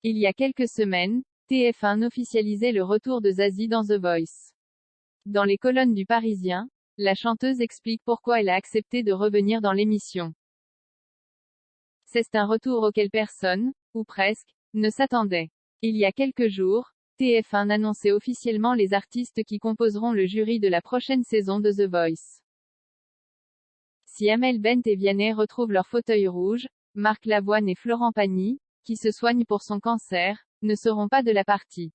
Il y a quelques semaines, TF1 officialisait le retour de Zazie dans The Voice. Dans les colonnes du Parisien, la chanteuse explique pourquoi elle a accepté de revenir dans l'émission. C'est un retour auquel personne, ou presque, ne s'attendait. Il y a quelques jours, TF1 annonçait officiellement les artistes qui composeront le jury de la prochaine saison de The Voice. Si Amel Bent et Vianney retrouvent leur fauteuil rouge, Marc Lavoine et Florent Pagny, qui se soigne pour son cancer, ne seront pas de la partie.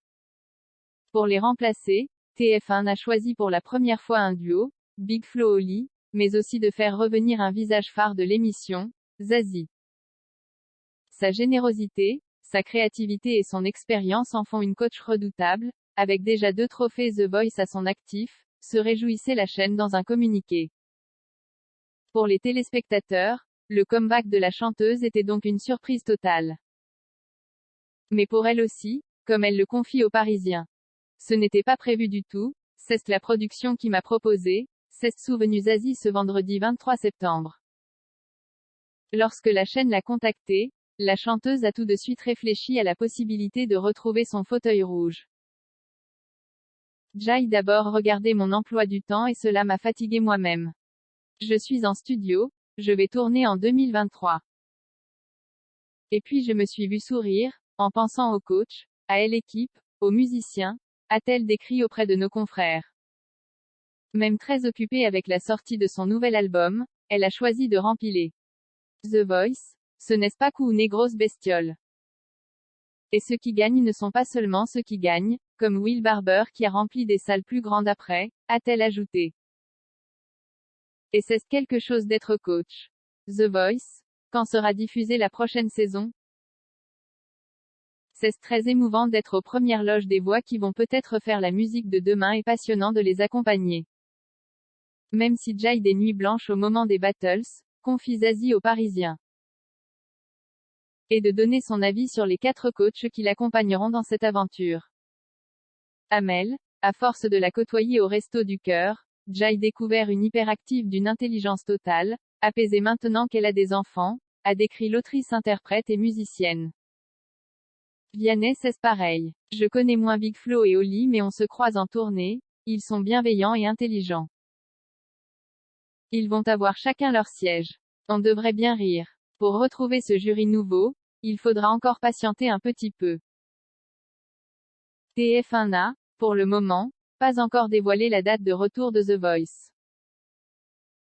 Pour les remplacer, TF1 a choisi pour la première fois un duo, Big Flo Oli, mais aussi de faire revenir un visage phare de l'émission, Zazie. Sa générosité, sa créativité et son expérience en font une coach redoutable, avec déjà 2 trophées The Voice à son actif, se réjouissait la chaîne dans un communiqué. Pour les téléspectateurs, le comeback de la chanteuse était donc une surprise totale. Mais pour elle aussi, comme elle le confie aux Parisiens. Ce n'était pas prévu du tout, c'est la production qui m'a proposé, c'est souvenu Zazie ce vendredi 23 septembre. Lorsque la chaîne l'a contactée, la chanteuse a tout de suite réfléchi à la possibilité de retrouver son fauteuil rouge. J'ai d'abord regardé mon emploi du temps et cela m'a fatigué moi-même. Je suis en studio, je vais tourner en 2023. Et puis je me suis vue sourire, en pensant au coach, à l'équipe, aux musiciens, a-t-elle décrit auprès de nos confrères. Même très occupée avec la sortie de son nouvel album, elle a choisi de rempiler. The Voice, ce n'est pas qu'une grosse bestiole. Et ceux qui gagnent ne sont pas seulement ceux qui gagnent, comme Will Barber qui a rempli des salles plus grandes après, a-t-elle ajouté. Et c'est quelque chose d'être coach. The Voice, quand sera diffusée la prochaine saison? C'est très émouvant d'être aux premières loges des voix qui vont peut-être faire la musique de demain et passionnant de les accompagner. Même si j'ai des nuits blanches au moment des battles, confie Zazie aux Parisiens. Et de donner son avis sur les 4 coachs qui l'accompagneront dans cette aventure. Amel, à force de la côtoyer au resto du cœur, j'ai découvert une hyperactive d'une intelligence totale, apaisée maintenant qu'elle a des enfants, a décrit l'autrice-interprète et musicienne. Vianney c'est pareil. Je connais moins Big Flo et Oli mais on se croise en tournée, ils sont bienveillants et intelligents. Ils vont avoir chacun leur siège. On devrait bien rire. Pour retrouver ce jury nouveau, il faudra encore patienter un petit peu. TF1 n'a, pour le moment, pas encore dévoilé la date de retour de The Voice.